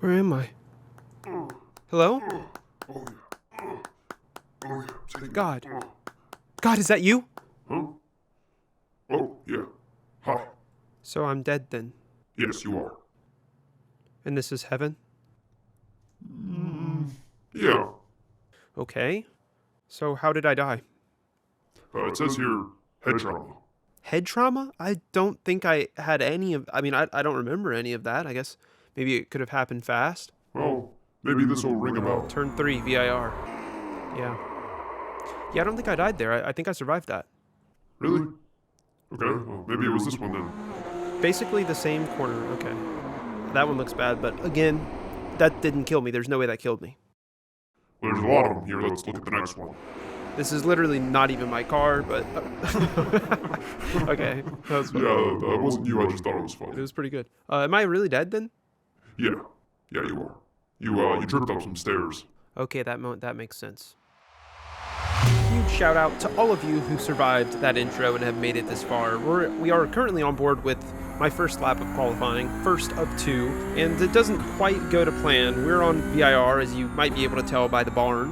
Where am I? Hello? God. God, is that you? Huh? Oh, yeah. Hi. So I'm dead then. Yes, you are. And this is heaven? Yeah. Okay. So how did I die? It says here, head trauma. Head trauma? I don't think I had any of... I don't remember any of that. I guess maybe it could have happened fast. Well, maybe this will ring a bell. Turn 3, VIR. Yeah. Yeah, I don't think I died there. I think I survived that. Really? Okay, well, maybe it was this one then. Basically the same corner. Okay. That one looks bad, but again, that didn't kill me. There's no way that killed me. Well, there's a lot of them here. Let's look at the next one. This is literally not even my car, but... okay. That was funny. Yeah, that wasn't you. I just thought it was It funny. was pretty good. Am I really dead then? Yeah. Yeah, you are. You tripped up some stairs. Okay, that makes sense. Huge shout out to all of you who survived that intro and have made it this far. We are currently on board with my first lap of qualifying, first of 2, and it doesn't quite go to plan. We're on VIR, as you might be able to tell by the barn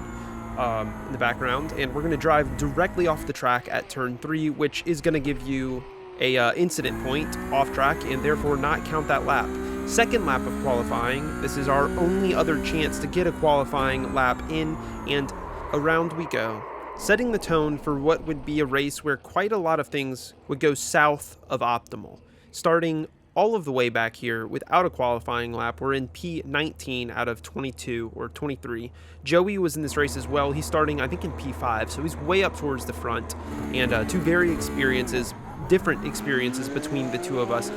in the background, and we're going to drive directly off the track at turn 3, which is going to give you a incident point off track and therefore not count that lap. Second lap of qualifying, this is our only other chance to get a qualifying lap in, and around we go, setting the tone for what would be a race where quite a lot of things would go south of optimal. Starting all of the way back here without a qualifying lap, we're in P19 out of 22 or 23. Joey was in this race as well. He's starting, I think, in P5, so he's way up towards the front, and two very different experiences between the two of us.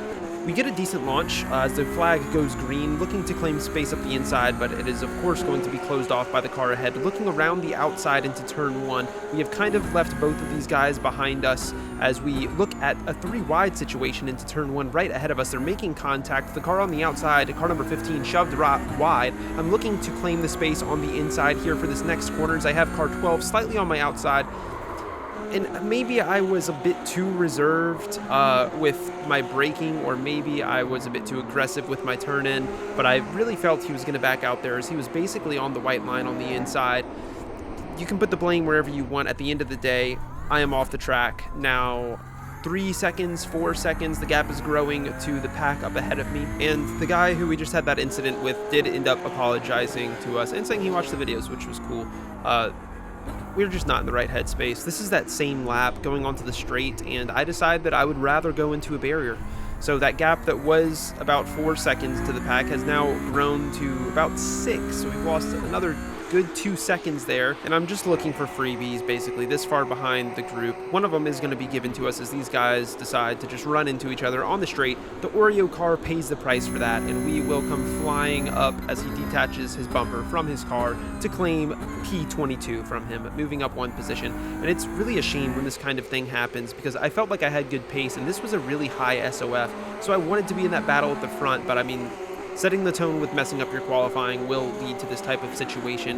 We get a decent launch as the flag goes green, looking to claim space up the inside, but it is of course going to be closed off by the car ahead. Looking around the outside into turn 1, we have kind of left both of these guys behind us as we look at a 3 wide situation into turn 1 right ahead of us. They're making contact. The car on the outside, car number 15, shoved wide. I'm looking to claim the space on the inside here for this next corner as I have car 12 slightly on my outside. And maybe I was a bit too reserved with my braking, or maybe I was a bit too aggressive with my turn-in, but I really felt he was going to back out there as he was basically on the white line on the inside. You can put the blame wherever you want. At the end of the day, I am off the track. Now, 3 seconds, 4 seconds, the gap is growing to the pack up ahead of me, and the guy who we just had that incident with did end up apologizing to us and saying he watched the videos, which was cool. We're just not in the right headspace. This is that same lap going onto the straight, and I decided that I would rather go into a barrier. So that gap that was about 4 seconds to the pack has now grown to about 6, so we've lost another good 2 seconds there, and I'm just looking for freebies basically this far behind the group. One of them is going to be given to us as these guys decide to just run into each other on the straight. The Oreo car pays the price for that, and we will come flying up as he detaches his bumper from his car to claim P22 from him, moving up 1 position. And it's really a shame when this kind of thing happens because I felt like I had good pace, and this was a really high SOF, so I wanted to be in that battle at the front, but I mean, setting the tone with messing up your qualifying will lead to this type of situation.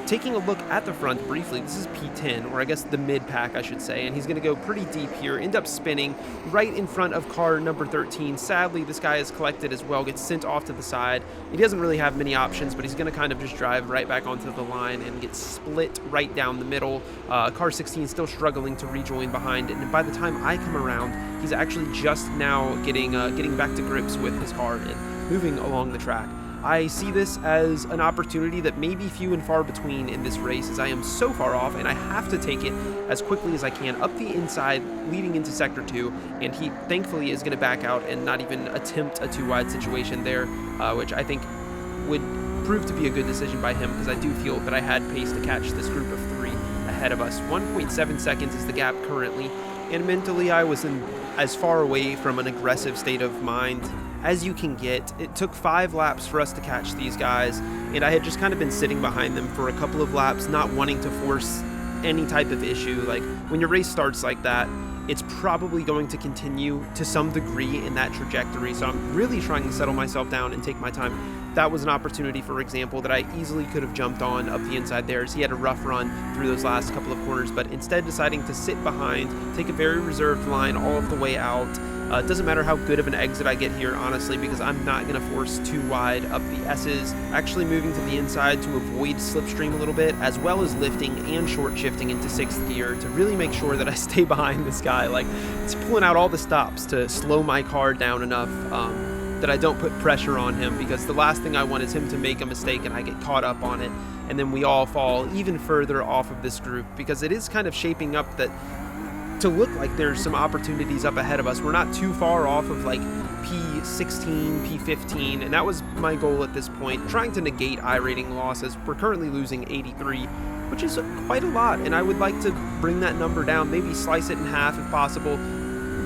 Taking a look at the front briefly, this is P10, or I guess the mid-pack I should say, and he's going to go pretty deep here, end up spinning right in front of car number 13. Sadly, this guy is collected as well, gets sent off to the side. He doesn't really have many options, but he's going to kind of just drive right back onto the line and get split right down the middle. Car 16 still struggling to rejoin behind, and by the time I come around, he's actually just now getting back to grips with his car and moving along the track. I see this as an opportunity that may be few and far between in this race, as I am so far off and I have to take it as quickly as I can up the inside leading into sector 2, and he thankfully is going to back out and not even attempt a 2 wide situation there, which I think would prove to be a good decision by him, because I do feel that I had pace to catch this group of 3 ahead of us. 1.7 seconds is the gap currently, and mentally I was in as far away from an aggressive state of mind as you can get. It took 5 laps for us to catch these guys, and I had just kind of been sitting behind them for a couple of laps, not wanting to force any type of issue. Like, when your race starts like that, it's probably going to continue to some degree in that trajectory, so I'm really trying to settle myself down and take my time. That was an opportunity, for example, that I easily could have jumped on up the inside there, as he had a rough run through those last couple of corners, but instead deciding to sit behind, take a very reserved line all of the way out, It doesn't matter how good of an exit I get here, honestly, because I'm not going to force too wide up the S's. Actually moving to the inside to avoid slipstream a little bit, as well as lifting and short shifting into 6th gear to really make sure that I stay behind this guy. Like, it's pulling out all the stops to slow my car down enough that I don't put pressure on him, because the last thing I want is him to make a mistake and I get caught up on it, and then we all fall even further off of this group, because it is kind of shaping up to look like there's some opportunities up ahead of us. We're not too far off of like P16, P15, and that was my goal at this point, trying to negate iRating losses. We're currently losing 83, which is quite a lot, and I would like to bring that number down, maybe slice it in half if possible,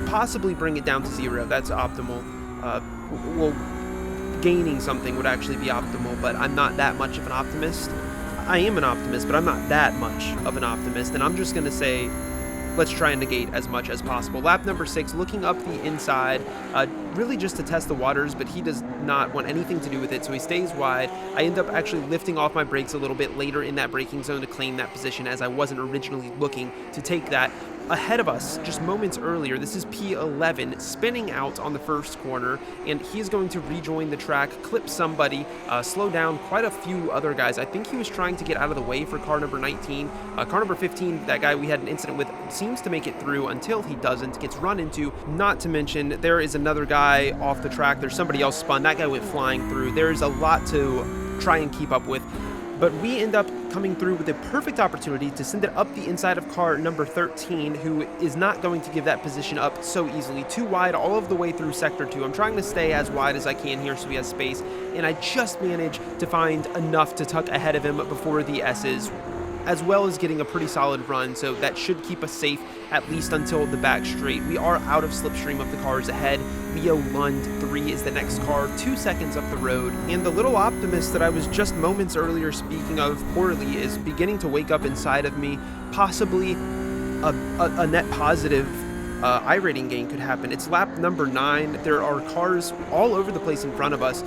possibly bring it down to 0. That's optimal. Well, gaining something would actually be optimal, but I'm not that much of an optimist. I am an optimist, but I'm not that much of an optimist, and I'm just going to say, let's try and negate as much as possible. Lap number 6, looking up the inside, really just to test the waters, but he does not want anything to do with it, so he stays wide. I end up actually lifting off my brakes a little bit later in that braking zone to claim that position, as I wasn't originally looking to take that. Ahead of us, just moments earlier, this is P11, spinning out on the first corner, and he's going to rejoin the track, clip somebody, slow down quite a few other guys. I think he was trying to get out of the way for car number 19. Car number 15, that guy we had an incident with, seems to make it through until he doesn't, gets run into. Not to mention, there is another guy off the track. There's somebody else spun. That guy went flying through. There's a lot to try and keep up with. But we end up coming through with a perfect opportunity to send it up the inside of car number 13, who is not going to give that position up so easily. Too wide all of the way through sector 2. I'm trying to stay as wide as I can here so he has space, and I just managed to find enough to tuck ahead of him before the S's, as well as getting a pretty solid run, so that should keep us safe at least until the back straight. We are out of slipstream of the cars ahead. Leo Lund 3 is the next car, 2 seconds up the road, and the little optimist that I was just moments earlier speaking of poorly is beginning to wake up inside of me. Possibly a net positive iRating gain could happen. It's lap number 9. There are cars all over the place in front of us.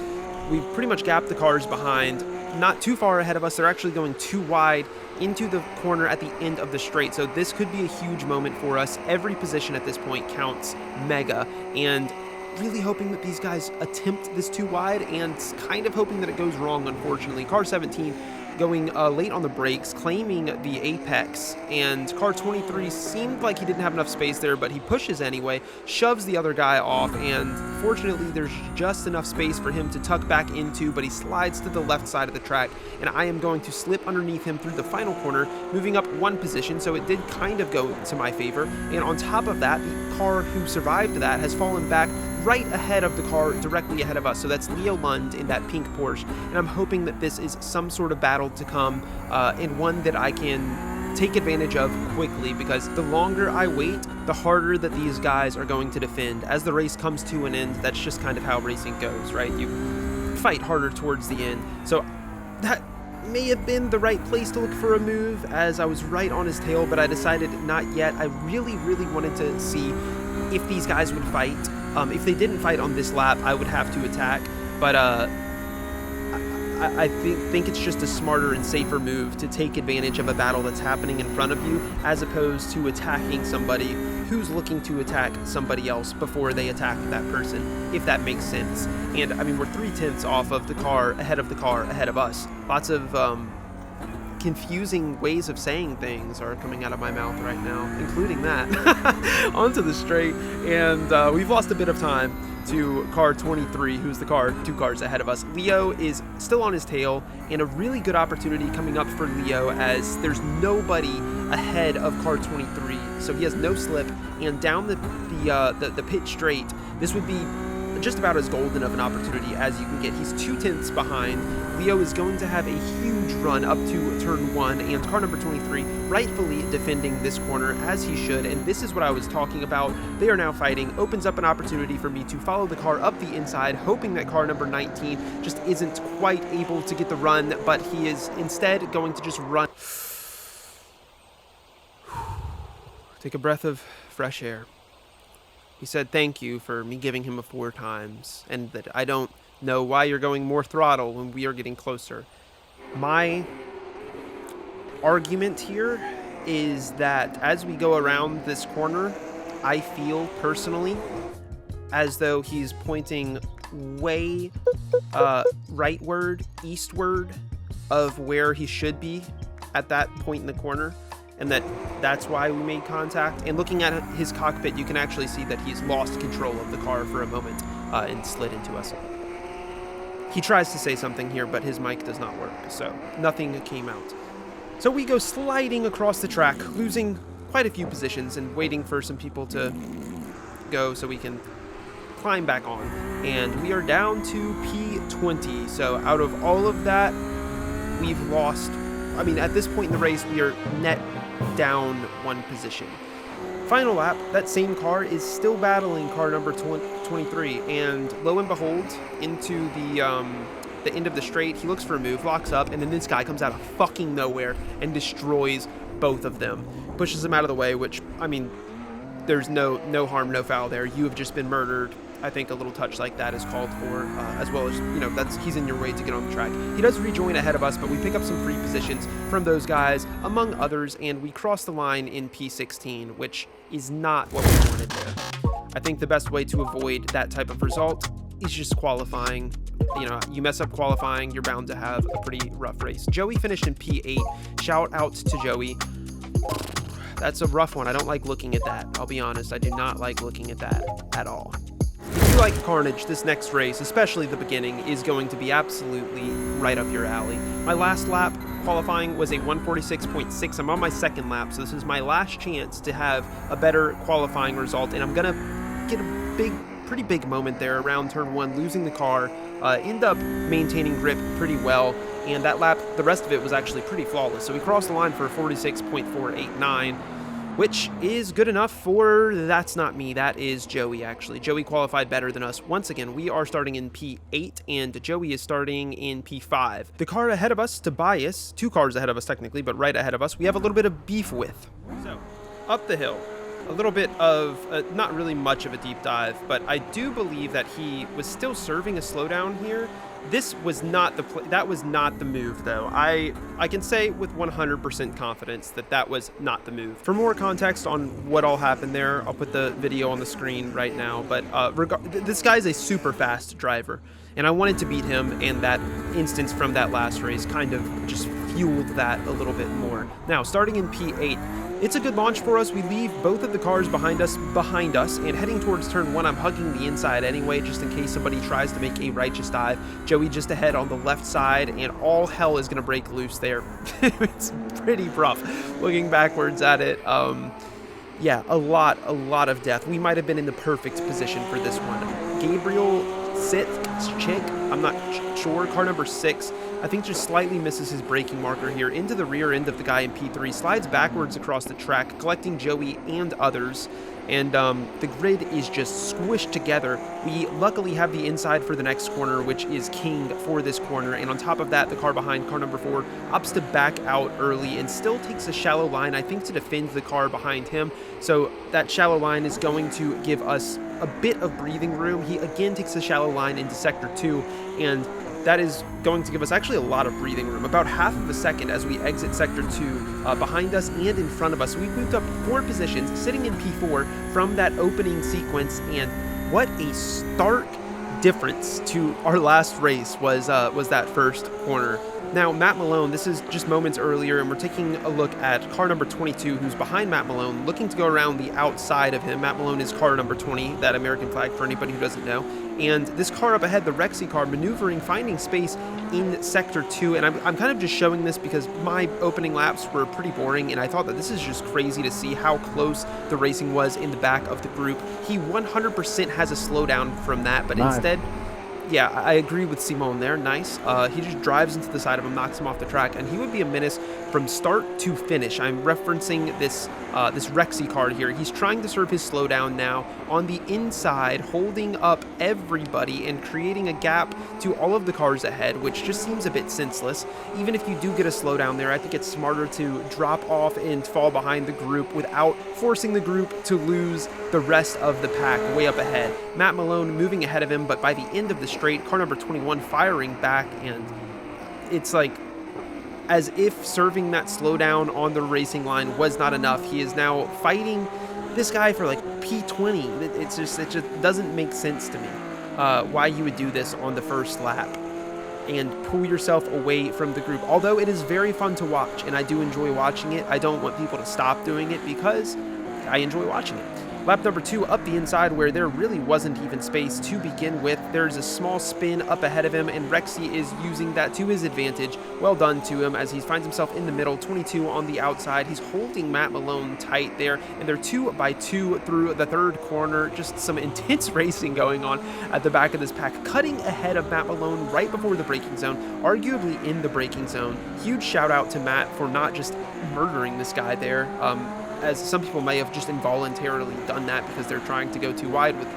We've pretty much gapped the cars behind. Not too far ahead of us. They're actually going too wide into the corner at the end of the straight, so this could be a huge moment for us. Every position at this point counts mega, and really hoping that these guys attempt this too wide, and kind of hoping that it goes wrong, unfortunately. Car 17 going late on the brakes, claiming the apex, and car 23 seemed like he didn't have enough space there, but he pushes anyway, shoves the other guy off, and fortunately there's just enough space for him to tuck back into, but he slides to the left side of the track, and I am going to slip underneath him through the final corner, moving up 1 position, so it did kind of go to my favor. And on top of that, the car who survived that has fallen back right ahead of the car directly ahead of us, so that's Leo Lund in that pink Porsche, and I'm hoping that this is some sort of battle to come, and one that I can take advantage of quickly, because the longer I wait, the harder that these guys are going to defend. As the race comes to an end, that's just kind of how racing goes, right? You fight harder towards the end, so that may have been the right place to look for a move, as I was right on his tail, but I decided not yet. I really wanted to see if these guys would fight. If they didn't fight on this lap, I would have to attack, but I think it's just a smarter and safer move to take advantage of a battle that's happening in front of you, as opposed to attacking somebody who's looking to attack somebody else before they attack that person, if that makes sense. And I mean, we're 3/10 off of the car ahead of us. Lots of confusing ways of saying things are coming out of my mouth right now, including that. Onto the straight, and we've lost a bit of time to car 23, who's the car 2 cars ahead of us. Leo is still on his tail, and a really good opportunity coming up for Leo, as there's nobody ahead of car 23, so he has no slip, and down the pit straight, this would be just about as golden of an opportunity as you can get. He's 2/10 behind. Leo is going to have a huge run up to turn 1, and car number 23 rightfully defending this corner, as he should, and this is what I was talking about. They are now fighting. Opens up an opportunity for me to follow the car up the inside, hoping that car number 19 just isn't quite able to get the run, but he is instead going to just run. Take a breath of fresh air. He said thank you for me giving him a 4 times, and that I don't know why you're going more throttle when we are getting closer. My argument here is that as we go around this corner, I feel personally as though he's pointing way rightward, eastward of where he should be at that point in the corner, and that's why we made contact. And looking at his cockpit, you can actually see that he's lost control of the car for a moment and slid into us. He tries to say something here, but his mic does not work, so nothing came out. So we go sliding across the track, losing quite a few positions and waiting for some people to go so we can climb back on. And we are down to P20. So out of all of that, we've lost, I mean, at this point in the race, we are net down 1 position. Final lap, that same car is still battling car number 23, and lo and behold, into the end of the straight, he looks for a move, locks up, and then this guy comes out of fucking nowhere and destroys both of them. Pushes them out of the way, which, I mean, there's no harm, no foul there. You have just been murdered. I think a little touch like that is called for, as well as, you know, he's in your way to get on the track. He does rejoin ahead of us, but we pick up some free positions from those guys, among others, and we cross the line in P16, which is not what we wanted there. I think the best way to avoid that type of result is just qualifying. You know, you mess up qualifying, you're bound to have a pretty rough race. Joey finished in P8. Shout out to Joey. That's a rough one. I don't like looking at that. I'll be honest. I do not like looking at that at all. If you like carnage, this next race, especially the beginning, is going to be absolutely right up your alley. My last lap qualifying was a 146.6. I'm on my second lap, so this is my last chance to have a better qualifying result, and I'm going to get a pretty big moment there around turn 1, losing the car, end up maintaining grip pretty well, and that lap, the rest of it was actually pretty flawless. So we crossed the line for 46.489. which is good enough for, that's not me, that is Joey actually. Joey qualified better than us. Once again, we are starting in P8 and Joey is starting in P5. The car ahead of us, Tobias, 2 cars ahead of us technically, but right ahead of us, we have a little bit of beef with. So, up the hill, a little bit of, not really much of a deep dive, but I do believe that he was still serving a slowdown here. This was not that was not the move, though. I can say with 100% confidence that that was not the move. For more context on what all happened there, I'll put the video on the screen right now. But this guy's a super fast driver, and I wanted to beat him, and that instance from that last race kind of just fueled that a little bit more. Now, starting in P8, it's a good launch for us. We leave both of the cars behind us, and heading towards turn 1, I'm hugging the inside anyway, just in case somebody tries to make a righteous dive. Joey just ahead on the left side, and all hell is going to break loose there. It's pretty rough looking backwards at it. Yeah, a lot of death. We might have been in the perfect position for this one. Gabriel Chick, I'm not sure, car number 6, I think just slightly misses his braking marker here into the rear end of the guy in P3, slides backwards across the track, collecting Joey and others, and the grid is just squished together. We luckily have the inside for the next corner, which is king for this corner, and on top of that, the car behind, car number 4, opts to back out early and still takes a shallow line, I think, to defend the car behind him. So that shallow line is going to give us a bit of breathing room. He again takes a shallow line into sector 2, and that is going to give us actually a lot of breathing room, about half of a second as we exit sector 2 behind us and in front of us. We've moved up 4 positions, sitting in P4 from that opening sequence, and what a stark difference to our last race was that first corner. Now, Matt Malone, this is just moments earlier, and we're taking a look at car number 22, who's behind Matt Malone, looking to go around the outside of him. Matt Malone is car number 20, that American flag for anybody who doesn't know. And this car up ahead, the Rexy car, maneuvering, finding space in Sector 2. And I'm kind of just showing this because my opening laps were pretty boring, and I thought that this is just crazy to see how close the racing was in the back of the group. He 100% has a slowdown from that, but instead... Yeah, I agree with Simon there. Nice. He just drives into the side of him, knocks him off the track, and he would be a menace from start to finish. I'm referencing this Rexy car here. He's trying to serve his slowdown now on the inside, holding up everybody and creating a gap to all of the cars ahead, which just seems a bit senseless. Even if you do get a slowdown there, I think it's smarter to drop off and fall behind the group without forcing the group to lose the rest of the pack way up ahead. Matt Malone moving ahead of him, but by the end of the straight, car number 21 firing back, and it's like as if serving that slowdown on the racing line was not enough. He is now fighting this guy for like P20. It just doesn't make sense to me why you would do this on the first lap and pull yourself away from the group. Although it is very fun to watch, and I do enjoy watching it, I don't want people to stop doing it because I enjoy watching it. Lap number 2, up the inside where there really wasn't even space to begin with. There's a small spin up ahead of him, and Rexy is using that to his advantage. Well done to him as he finds himself in the middle, 22 on the outside. He's holding Matt Malone tight there, and they're 2 by 2 through the third corner. Just some intense racing going on at the back of this pack, cutting ahead of Matt Malone right before the braking zone, arguably in the braking zone. Huge shout out to Matt for not just murdering this guy there. As some people may have just involuntarily done that because they're trying to go too wide with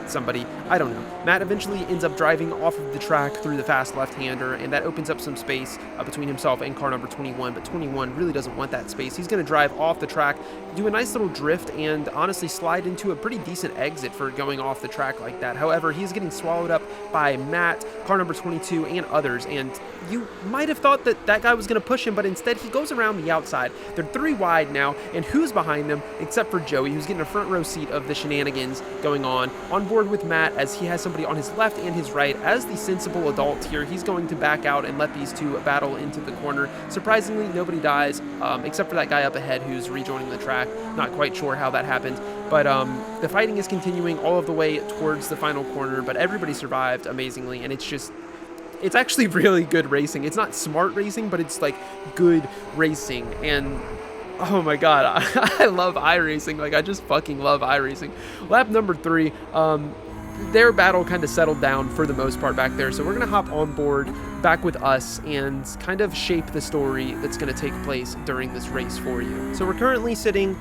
somebody. I don't know. Matt eventually ends up driving off of the track through the fast left-hander, and that opens up some space between himself and car number 21, but 21 really doesn't want that space. He's going to drive off the track, do a nice little drift, and honestly slide into a pretty decent exit for going off the track like that. However, he's getting swallowed up by Matt, car number 22, and others, and you might have thought that that guy was going to push him, but instead he goes around the outside. They're 3 wide now, and who's behind them except for Joey, who's getting a front row seat of the shenanigans going on board with Matt as he has somebody on his left and his right. As the sensible adult here, he's going to back out and let these two battle into the corner. Surprisingly, nobody dies except for that guy up ahead who's rejoining the track. Not quite sure how that happened, but the fighting is continuing all of the way towards the final corner, but everybody survived amazingly, and it's actually really good racing. It's not smart racing, but it's like good racing, and oh my god, I love iRacing. Like, I just fucking love iRacing. Lap number 3, their battle kind of settled down for the most part back there, so we're going to hop on board back with us and kind of shape the story that's going to take place during this race for you. So we're currently sitting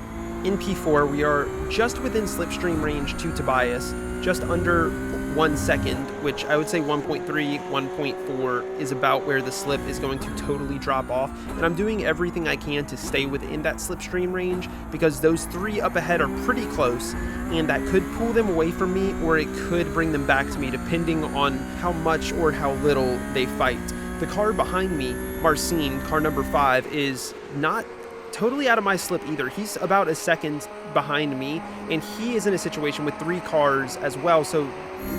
in P4. We are just within slipstream range to Tobias, just under 1 second, which I would say 1.3, 1.4 is about where the slip is going to totally drop off, and I'm doing everything I can to stay within that slipstream range because those 3 up ahead are pretty close, and that could pull them away from me or it could bring them back to me depending on how much or how little they fight. The car behind me, Marcin, car number 5, is not totally out of my slip either. He's about a second behind me, and he is in a situation with 3 cars as well, so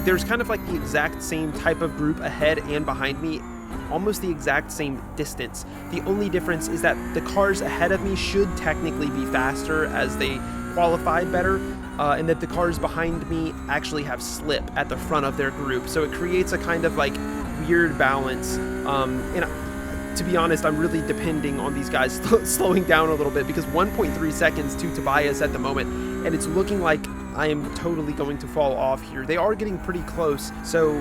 there's kind of like the exact same type of group ahead and behind me, almost the exact same distance. The only difference is that the cars ahead of me should technically be faster as they qualified better, and that the cars behind me actually have slip at the front of their group, so it creates a kind of like weird balance, and to be honest, I'm really depending on these guys slowing down a little bit because 1.3 seconds to Tobias at the moment, and it's looking like I am totally going to fall off here. They are getting pretty close, so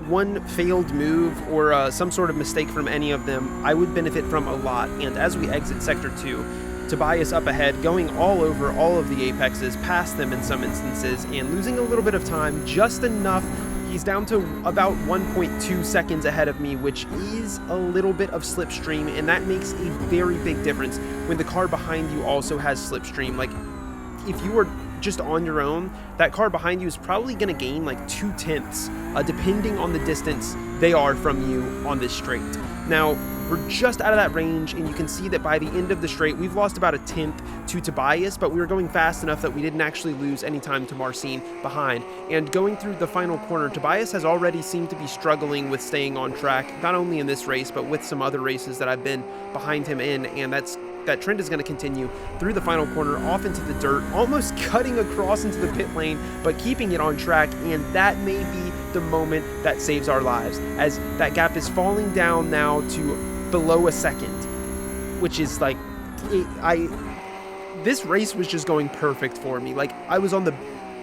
one failed move or some sort of mistake from any of them, I would benefit from a lot. And as we exit Sector 2, Tobias up ahead, going all over all of the apexes, past them in some instances, and losing a little bit of time, just enough. He's down to about 1.2 seconds ahead of me, which is a little bit of slipstream, and that makes a very big difference when the car behind you also has slipstream. Like, if you were just on your own, that car behind you is probably going to gain like 0.2, depending on the distance they are from you on this straight. Now, we're just out of that range, and you can see that by the end of the straight, we've lost about 1/10 to Tobias, but we were going fast enough that we didn't actually lose any time to Marcin behind. And going through the final corner, Tobias has already seemed to be struggling with staying on track, not only in this race, but with some other races that I've been behind him in, and that trend is going to continue through the final corner, off into the dirt, almost cutting across into the pit lane, but keeping it on track, and that may be the moment that saves our lives, as that gap is falling down now to below a second, which is like, this race was just going perfect for me. Like, I was on the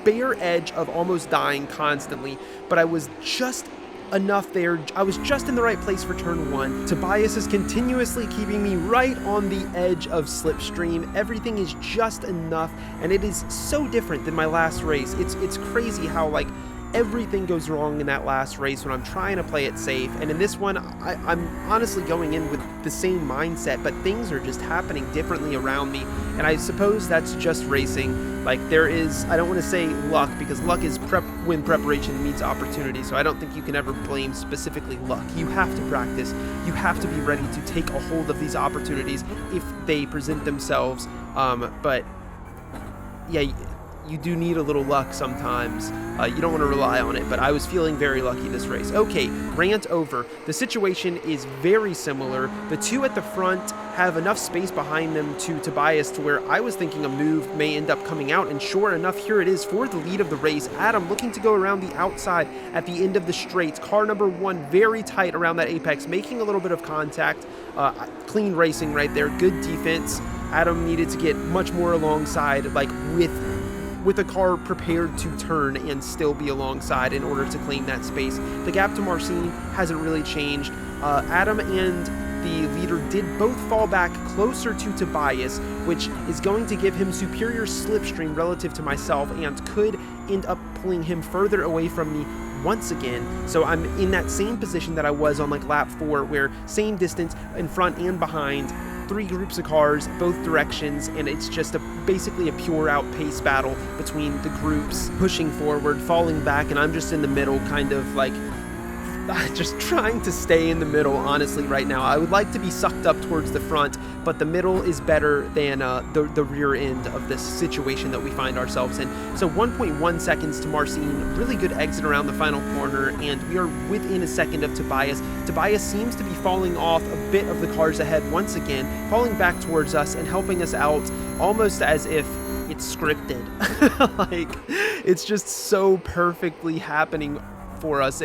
bare edge of almost dying constantly, but I was just enough there. I was just in the right place for turn 1. Tobias is continuously keeping me right on the edge of slipstream. Everything is just enough, and it is so different than my last race. It's crazy how like everything goes wrong in that last race when I'm trying to play it safe, and in this one I'm honestly going in with the same mindset, but things are just happening differently around me, and I suppose that's just racing. Like, there is, I don't want to say luck, because luck is when preparation meets opportunity, so I don't think you can ever blame specifically luck. You have to practice, you have to be ready to take a hold of these opportunities if they present themselves, but yeah, you do need a little luck sometimes. You don't want to rely on it, but I was feeling very lucky this race. Okay, rant over. The situation is very similar. The two at the front have enough space behind them to Tobias to where I was thinking a move may end up coming out, and sure enough, here it is for the lead of the race. Adam looking to go around the outside at the end of the straight. Car number 1 very tight around that apex, making a little bit of contact. Clean racing right there, good defense. Adam needed to get much more alongside, like with a car prepared to turn and still be alongside in order to claim that space. The gap to Marcin hasn't really changed. Adam and the leader did both fall back closer to Tobias, which is going to give him superior slipstream relative to myself and could end up pulling him further away from me once again. So I'm in that same position that I was on like lap 4, where same distance in front and behind, 3 groups of cars, both directions, and it's just basically a pure out pace battle between the groups, pushing forward, falling back, and I'm just in the middle, kind of like just trying to stay in the middle, honestly, right now. I would like to be sucked up towards the front, but the middle is better than the rear end of this situation that we find ourselves in. So 1.1 seconds to Marcin, really good exit around the final corner, and we are within a second of Tobias. Tobias seems to be falling off a bit of the cars ahead once again, falling back towards us and helping us out almost as if it's scripted. Like, it's just so perfectly happening for us.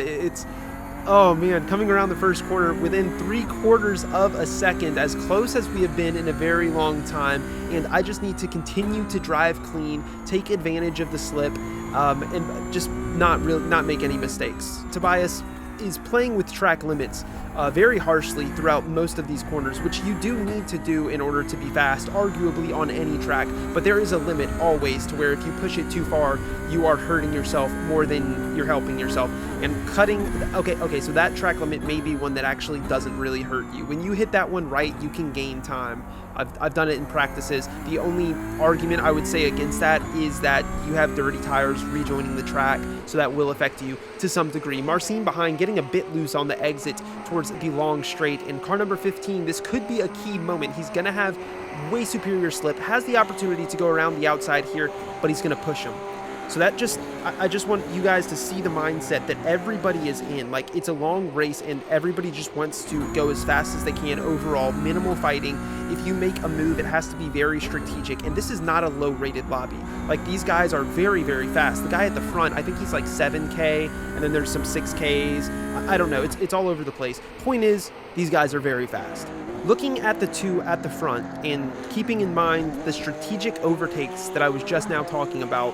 Oh man, coming around the first corner within 3/4 of a second, as close as we have been in a very long time, and I just need to continue to drive clean, take advantage of the slip, and just not make any mistakes. Tobias is playing with track limits very harshly throughout most of these corners, which you do need to do in order to be fast, arguably on any track, but there is a limit always to where if you push it too far, you are hurting yourself more than you're helping yourself. And cutting, okay, so that track limit may be one that actually doesn't really hurt you. When you hit that one right, you can gain time. I've done it in practices. The only argument I would say against that is that you have dirty tires rejoining the track, so that will affect you to some degree. Marcin behind, getting a bit loose on the exit towards the long straight, and car number 15, this could be a key moment. He's going to have way superior slip, has the opportunity to go around the outside here, but he's going to push him. So that I just want you guys to see the mindset that everybody is in. Like, it's a long race and everybody just wants to go as fast as they can overall, minimal fighting. If you make a move, it has to be very strategic, and this is not a low-rated lobby. Like, these guys are very, very fast. The guy at the front, I think he's like 7K, and then there's some 6Ks. I don't know. It's all over the place. Point is, these guys are very fast. Looking at the two at the front and keeping in mind the strategic overtakes that I was just now talking about,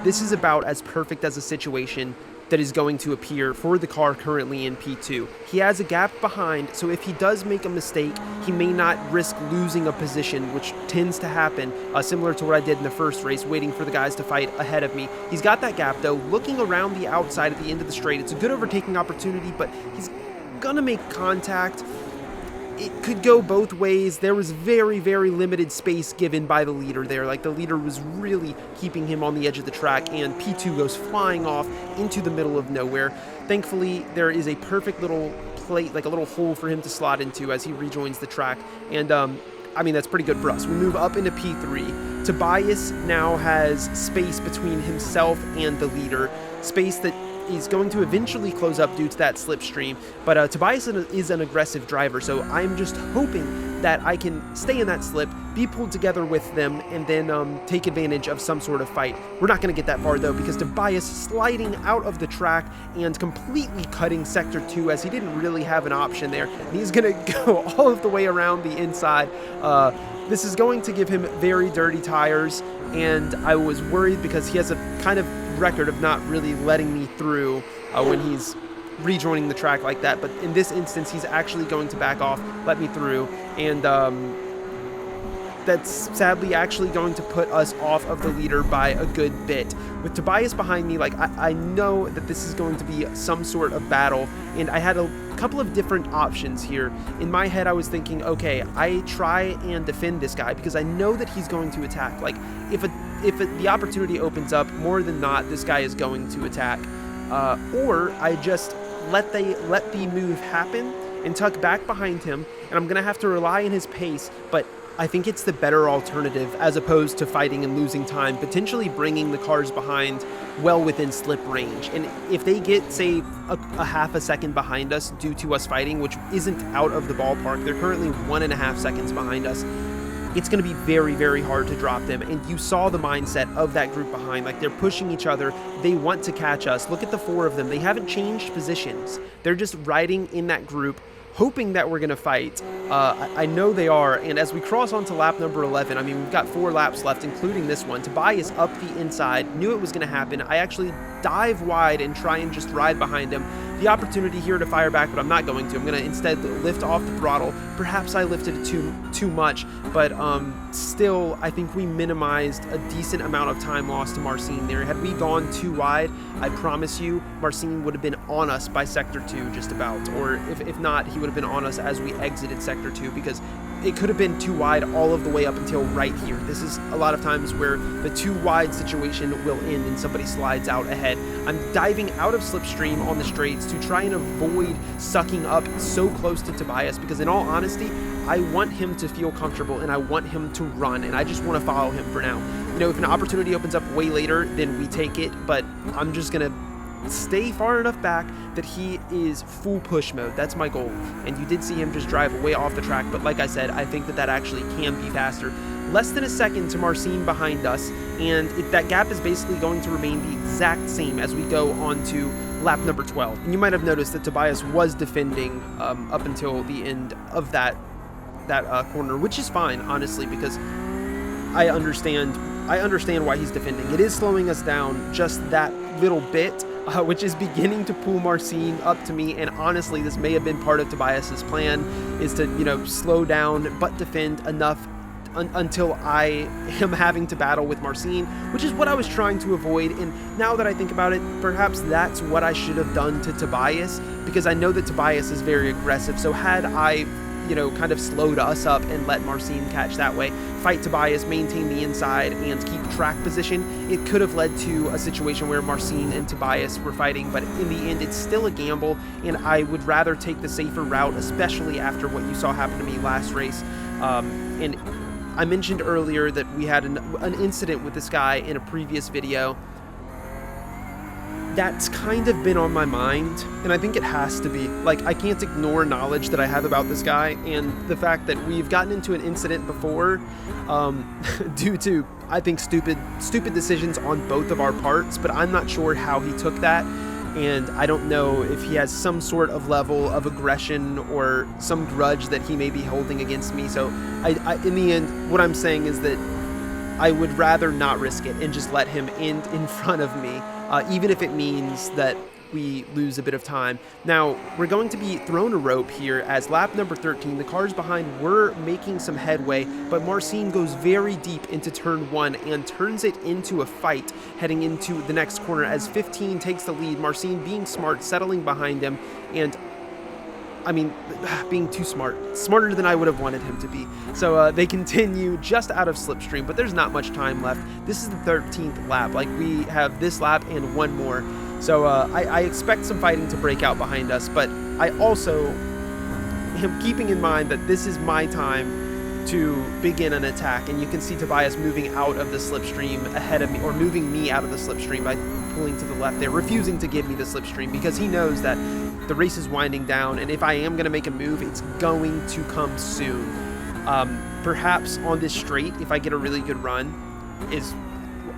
this is about as perfect as a situation that is going to appear for the car currently in P2. He has a gap behind, so if he does make a mistake, he may not risk losing a position, which tends to happen, similar to what I did in the first race, waiting for the guys to fight ahead of me. He's got that gap, though, looking around the outside at the end of the straight. It's a good overtaking opportunity, but he's gonna make contact. It could go both ways. There was very, very limited space given by the leader there. Like, the leader was really keeping him on the edge of the track, and P2 goes flying off into the middle of nowhere. Thankfully, there is a perfect little plate, like a little hole for him to slot into as he rejoins the track. And, I mean, that's pretty good for us. We move up into P3. Tobias now has space between himself and the leader, space that is going to eventually close up due to that slipstream, but Tobias is an aggressive driver, so I'm just hoping that I can stay in that slip, be pulled together with them, and then take advantage of some sort of fight. We're not going to get that far, though, because Tobias sliding out of the track and completely cutting Sector 2 as he didn't really have an option there, and he's going to go all of the way around the inside. This is going to give him very dirty tires, and I was worried because he has a kind of record of not really letting me through when he's rejoining the track like that, but in this instance he's actually going to back off, let me through, and that's sadly actually going to put us off of the leader by a good bit. With Tobias behind me, like, I know that this is going to be some sort of battle, and I had a couple of different options here. In my head, I was thinking, okay, I try and defend this guy because I know that he's going to attack. Like, if the opportunity opens up, more than not, this guy is going to attack. Or I just let the move happen and tuck back behind him, and I'm going to have to rely on his pace, but I think it's the better alternative as opposed to fighting and losing time, potentially bringing the cars behind well within slip range. And if they get, say, a half a second behind us due to us fighting, which isn't out of the ballpark, they're currently 1.5 seconds behind us, it's going to be very, very hard to drop them. And you saw the mindset of that group behind. Like, they're pushing each other. They want to catch us. Look at the 4 of them. They haven't changed positions. They're just riding in that group, hoping that we're going to fight. I know they are, and as we cross onto lap number 11, I mean, we've got 4 laps left, including this one. Tobias up the inside, knew it was going to happen. I actually dive wide and try and just ride behind him. The opportunity here to fire back, but I'm not going to. I'm going to instead lift off the throttle. Perhaps I lifted it too much, but still, I think we minimized a decent amount of time lost to Marcin there. Had we gone too wide, I promise you, Marcin would have been on us by Sector 2 just about, or if not, he would have been on us as we exited Sector 2, because it could have been too wide all of the way up until right here. This is a lot of times where the too wide situation will end and somebody slides out ahead. I'm diving out of slipstream on the straights to try and avoid sucking up so close to Tobias, because in all honesty, I want him to feel comfortable and I want him to run, and I just want to follow him for now. You know, if an opportunity opens up way later, then we take it, but I'm just going to stay far enough back that he is full push mode. That's my goal. And you did see him just drive way off the track, but like I said, I think that actually can be faster. Less than a second to Marcin behind us, and that gap is basically going to remain the exact same as we go on to lap number 12. And you might have noticed that Tobias was defending up until the end of that corner, which is fine, honestly, because I understand why he's defending. It is slowing us down just that little bit, which is beginning to pull Marcin up to me. And honestly, this may have been part of Tobias's plan, is to, you know, slow down but defend enough until I am having to battle with Marcin, which is what I was trying to avoid. And now that I think about it, perhaps that's what I should have done to Tobias, because I know that Tobias is very aggressive. So had I, you know, kind of slowed us up and let Marcin catch that way, fight Tobias, maintain the inside, and keep track position, it could have led to a situation where Marcin and Tobias were fighting. But in the end, it's still a gamble, and I would rather take the safer route, especially after what you saw happen to me last race. And I mentioned earlier that we had an incident with this guy in a previous video. That's kind of been on my mind, and I think it has to be. Like, I can't ignore knowledge that I have about this guy, and the fact that we've gotten into an incident before due to, I think, stupid decisions on both of our parts, but I'm not sure how he took that, and I don't know if he has some sort of level of aggression or some grudge that he may be holding against me. So I in the end, what I'm saying is that I would rather not risk it and just let him end in front of me, even if it means that we lose a bit of time. Now, we're going to be thrown a rope here as lap number 13. The cars behind were making some headway, but Marcin goes very deep into turn 1 and turns it into a fight heading into the next corner as 15 takes the lead. Marcin being smart, settling behind him, and I mean, being too smarter than I would have wanted him to be. So they continue just out of slipstream, but there's not much time left. This is the 13th lap. Like, we have this lap and one more. So I expect some fighting to break out behind us, but I also am keeping in mind that this is my time to begin an attack. And you can see Tobias moving out of the slipstream ahead of me, or moving me out of the slipstream by pulling to the left there, refusing to give me the slipstream because he knows that the race is winding down, and if I am going to make a move, it's going to come soon. Perhaps on this straight, if I get a really good run, is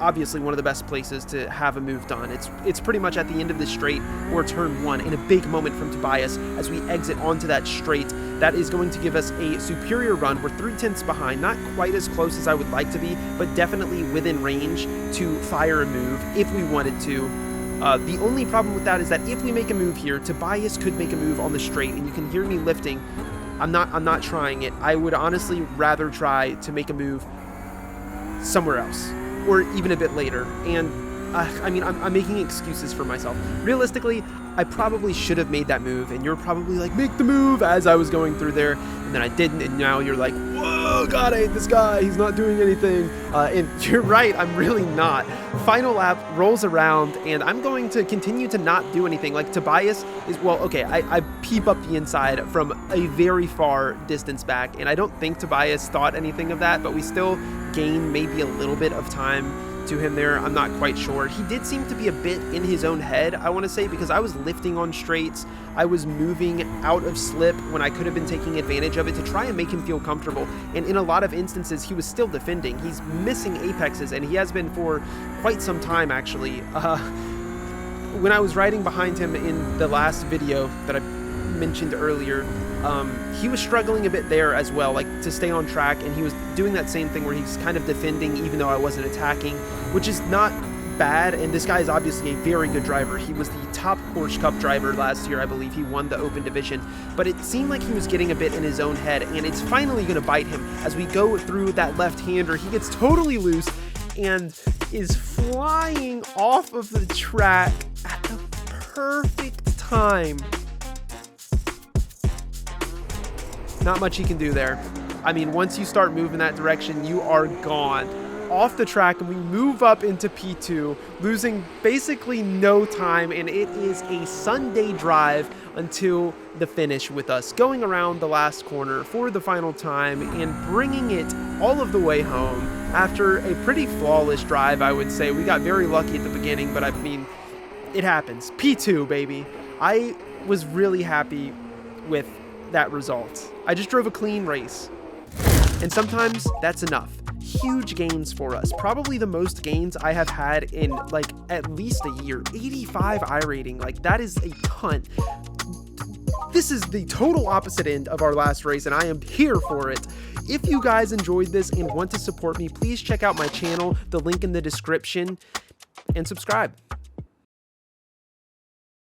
obviously one of the best places to have a move done. It's pretty much at the end of this straight or turn 1, in a big moment from Tobias as we exit onto that straight. That is going to give us a superior run. We're 3/10 behind, not quite as close as I would like to be, but definitely within range to fire a move if we wanted to. The only problem with that is that if we make a move here, Tobias could make a move on the straight, and you can hear me lifting. I'm not trying it. I would honestly rather try to make a move somewhere else, or even a bit later. And I mean, I'm making excuses for myself. Realistically, I probably should have made that move, and you're probably like, make the move, as I was going through there, and then I didn't, and now you're like, whoa! oh God, I hate this guy. He's not doing anything. And you're right, I'm really not. Final lap rolls around, and I'm going to continue to not do anything. Like, Tobias is, well, okay, I peep up the inside from a very far distance back, and I don't think Tobias thought anything of that, but we still gain maybe a little bit of time to him there. I'm not quite sure. He did seem to be a bit in his own head, I want to say, because I was lifting on straights. I was moving out of slip when I could have been taking advantage of it to try and make him feel comfortable. And in a lot of instances, he was still defending. He's missing apexes, and he has been for quite some time, actually. When I was riding behind him in the last video that I mentioned earlier, he was struggling a bit there as well, like to stay on track, and he was doing that same thing where he's kind of defending even though I wasn't attacking, which is not bad. And this guy is obviously a very good driver. He was the top Porsche Cup driver last year, I believe. He won the Open Division, but it seemed like he was getting a bit in his own head, and it's finally going to bite him as we go through that left-hander. He gets totally loose and is flying off of the track at the perfect time. Not much he can do there. I mean, once you start moving that direction, you are gone. Off the track, and we move up into P2, losing basically no time, and it is a Sunday drive until the finish, with us going around the last corner for the final time and bringing it all of the way home after a pretty flawless drive, I would say. We got very lucky at the beginning, but I mean, it happens. P2, baby. I was really happy with that result. I just drove a clean race, and sometimes that's enough. Huge gains for us, probably the most gains I have had in like at least a year. 85 iRating, like that is a ton. This is the total opposite end of our last race, and I am here for it. If you guys enjoyed this and want to support me, please check out my channel, the link in the description, and subscribe.